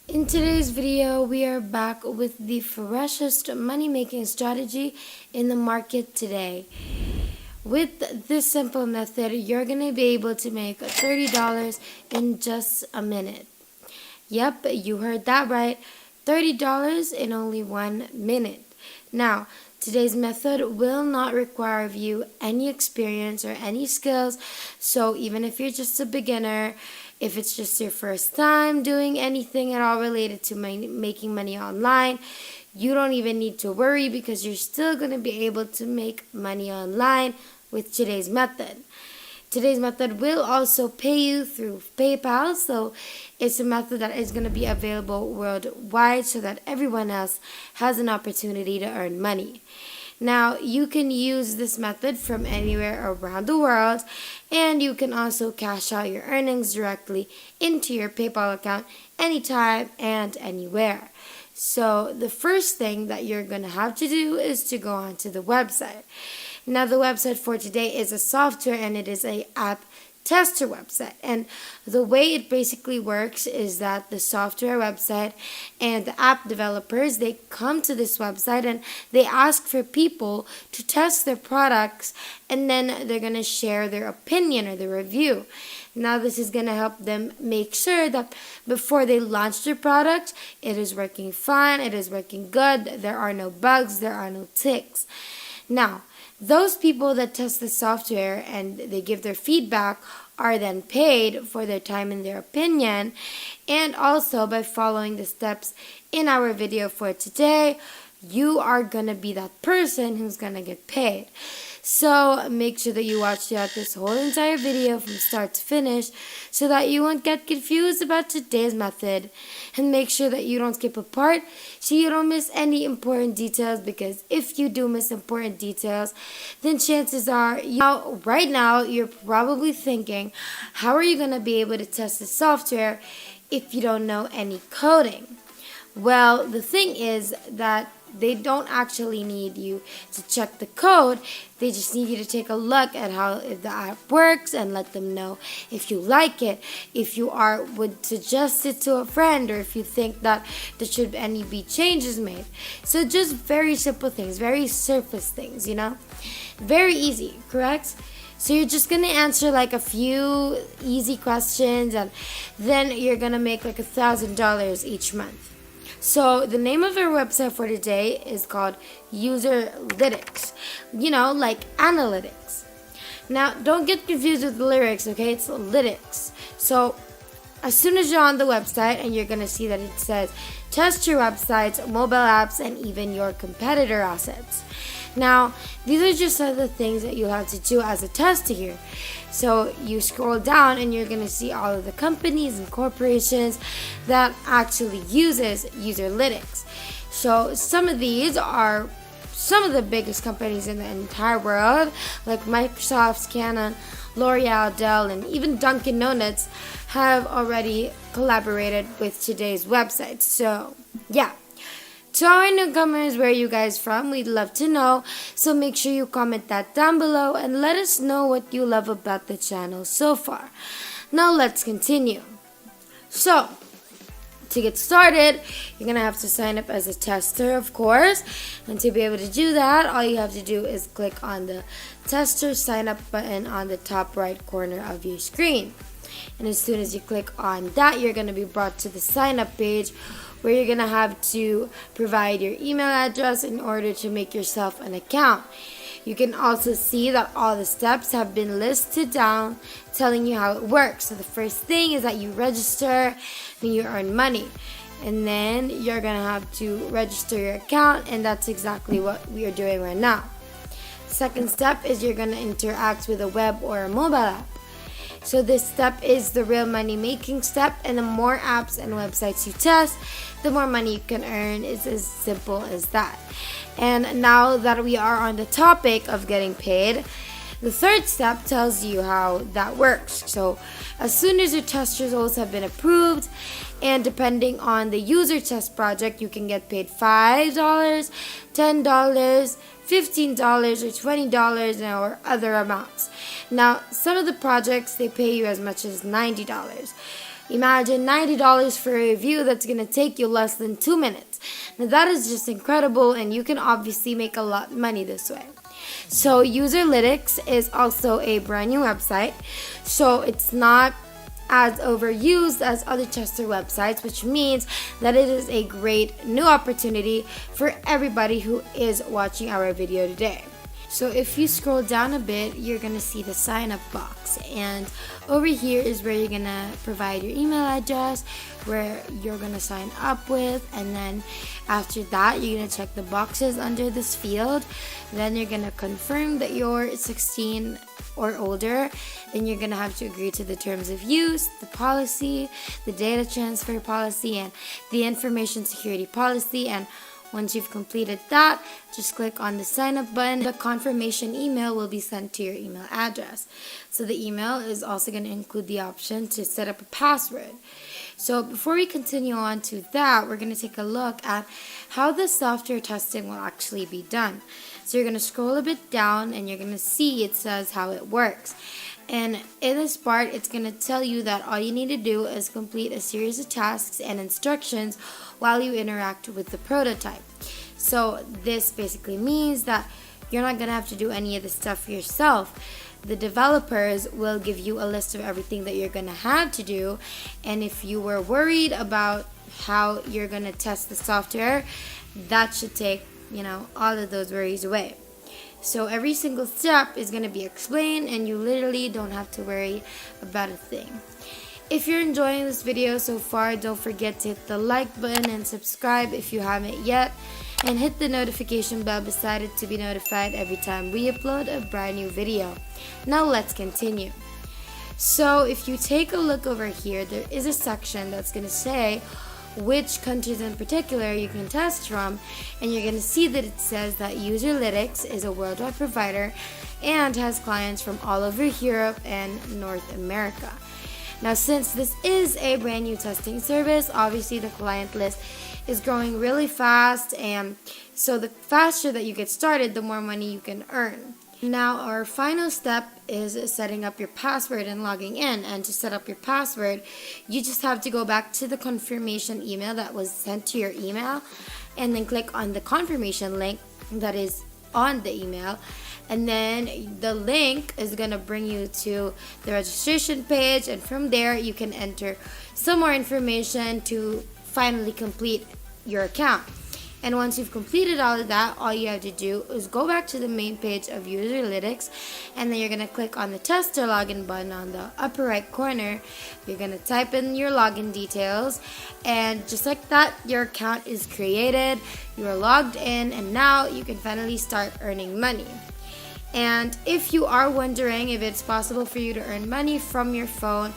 In today's video, we are back with the freshest money-making strategy in the market today. With this simple method, you're going to be able to make $30 in just a minute. Yep, you heard that right. $30 in only 1 minute. Now, today's method will not require of you any experience or any skills, so even if you're just a beginner, if it's just your first time doing anything at all related to making money online, you don't even need to worry because you're still going to be able to make money online with today's method. Today's method will also pay you through PayPal, so it's a method that is going to be available worldwide so that everyone else has an opportunity to earn money. Now, you can use this method from anywhere around the world, and you can also cash out your earnings directly into your PayPal account anytime and anywhere. So, the first thing that you're going to have to do is to go onto the website. Now, the website for today is a software, and it is an app tester website. And the way it basically works is that the software website and the app developers, they come to this website and they ask for people to test their products, and then they're going to share their opinion or their review. Now, this is going to help them make sure that before they launch their product, it is working fine, it is working good, there are no bugs, there are no ticks. Now, those people that test the software and they give their feedback are then paid for their time and their opinion, and also by following the steps in our video for today, you are going to be that person who's going to get paid. So make sure that you watch throughout this whole entire video from start to finish so that you won't get confused about today's method, and make sure that you don't skip a part so you don't miss any important details, because if you do miss important details, then chances are right now you're probably thinking, how are you going to be able to test the software if you don't know any coding? Well, the thing is that they don't actually need you to check the code. They just need you to take a look at how the app works and let them know if you like it, if you would suggest it to a friend, or if you think that there should be changes made. So just very simple things, very surface things, Very easy, correct? So you're just going to answer like a few easy questions, and then you're going to make like $1,000 each month. So the name of our website for today is called Userlytics, like analytics. Now, don't get confused with the lyrics, okay? It's lytics. So as soon as you're on the website, and you're going to see that it says test your websites, mobile apps, and even your competitor assets. Now, these are just some of the things that you'll have to do as a tester here. So you scroll down and you're going to see all of the companies and corporations that actually uses Userlytics. So some of these are some of the biggest companies in the entire world, like Microsoft, Canon, L'Oreal, Dell, and even Dunkin' Donuts have already collaborated with today's website. So yeah. To our newcomers, where are you guys from? We'd love to know. So make sure you comment that down below and let us know what you love about the channel so far. Now let's continue. So, to get started, you're going to have to sign up as a tester, of course. And to be able to do that, all you have to do is click on the tester sign up button on the top right corner of your screen. And as soon as you click on that, you're going to be brought to the sign up page, where you're going to have to provide your email address in order to make yourself an account. You can also see that all the steps have been listed down, telling you how it works. So the first thing is that you register and you earn money. And then you're going to have to register your account, and that's exactly what we are doing right now. Second step is you're going to interact with a web or a mobile app. So this step is the real money making step, and the more apps and websites you test, the more money you can earn. It's as simple as that. And now that we are on the topic of getting paid, the third step tells you how that works. So as soon as your test results have been approved, and depending on the user test project, you can get paid $5, $10, $15 or $20 or other amounts. Now, some of the projects, they pay you as much as $90. Imagine $90 for a review that's going to take you less than 2 minutes. Now that is just incredible, and you can obviously make a lot of money this way. So Userlytics is also a brand new website, so it's not as overused as other tester websites, which means that it is a great new opportunity for everybody who is watching our video today. So if you scroll down a bit, you're gonna see the sign up box, and over here is where you're gonna provide your email address, where you're gonna sign up with, and then after that you're gonna check the boxes under this field. Then you're gonna confirm that you're 16 or older. Then you're gonna have to agree to the terms of use, the policy, the data transfer policy, and the information security policy. And once you've completed that, just click on the sign up button. The confirmation email will be sent to your email address. So the email is also going to include the option to set up a password. So before we continue on to that, we're going to take a look at how the software testing will actually be done. So you're going to scroll a bit down, and you're going to see it says how it works. And in this part, it's going to tell you that all you need to do is complete a series of tasks and instructions while you interact with the prototype. So this basically means that you're not going to have to do any of the stuff yourself. The developers will give you a list of everything that you're going to have to do. And if you were worried about how you're going to test the software, that should take, all of those worries away. So every single step is going to be explained, and you literally don't have to worry about a thing. If you're enjoying this video so far, don't forget to hit the like button and subscribe if you haven't yet, and hit the notification bell beside it to be notified every time we upload a brand new video. Now let's continue. So if you take a look over here, there is a section that's going to say which countries in particular you can test from, and you're going to see that it says that Userlytics is a worldwide provider and has clients from all over Europe and North America. Now, since this is a brand new testing service, obviously the client list is growing really fast, and so the faster that you get started, the more money you can earn. Now, our final step is setting up your password and logging in. And to set up your password, you just have to go back to the confirmation email that was sent to your email, and then click on the confirmation link that is on the email. And then the link is going to bring you to the registration page, and from there you can enter some more information to finally complete your account. And once you've completed all of that, all you have to do is go back to the main page of Userlytics, and then you're going to click on the tester login button on the upper right corner. You're going to type in your login details, and just like that, your account is created. You are logged in, and now you can finally start earning money. And if you are wondering if it's possible for you to earn money from your phone,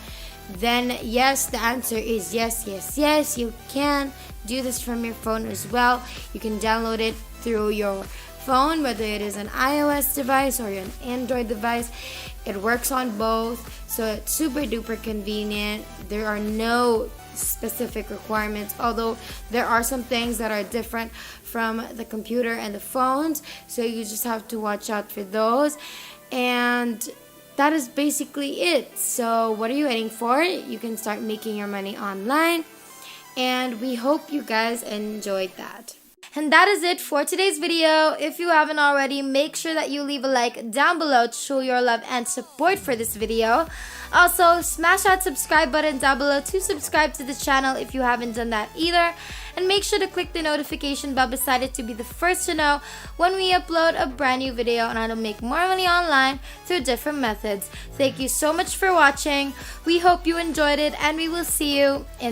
then yes, the answer is yes. You can do this from your phone as well. You can download it through your phone, whether it is an iOS device or an Android device. It works on both, so it's super duper convenient. There are no specific requirements, although there are some things that are different from the computer and the phones, so you just have to watch out for those. And that is basically it. So what are you waiting for? You can start making your money online, and we hope you guys enjoyed that. And that is it for today's video. If you haven't already, make sure that you leave a like down below to show your love and support for this video. Also, smash that subscribe button down below to subscribe to the channel if you haven't done that either. And make sure to click the notification bell beside it to be the first to know when we upload a brand new video on how to make more money online through different methods. Thank you so much for watching. We hope you enjoyed it, and we will see you in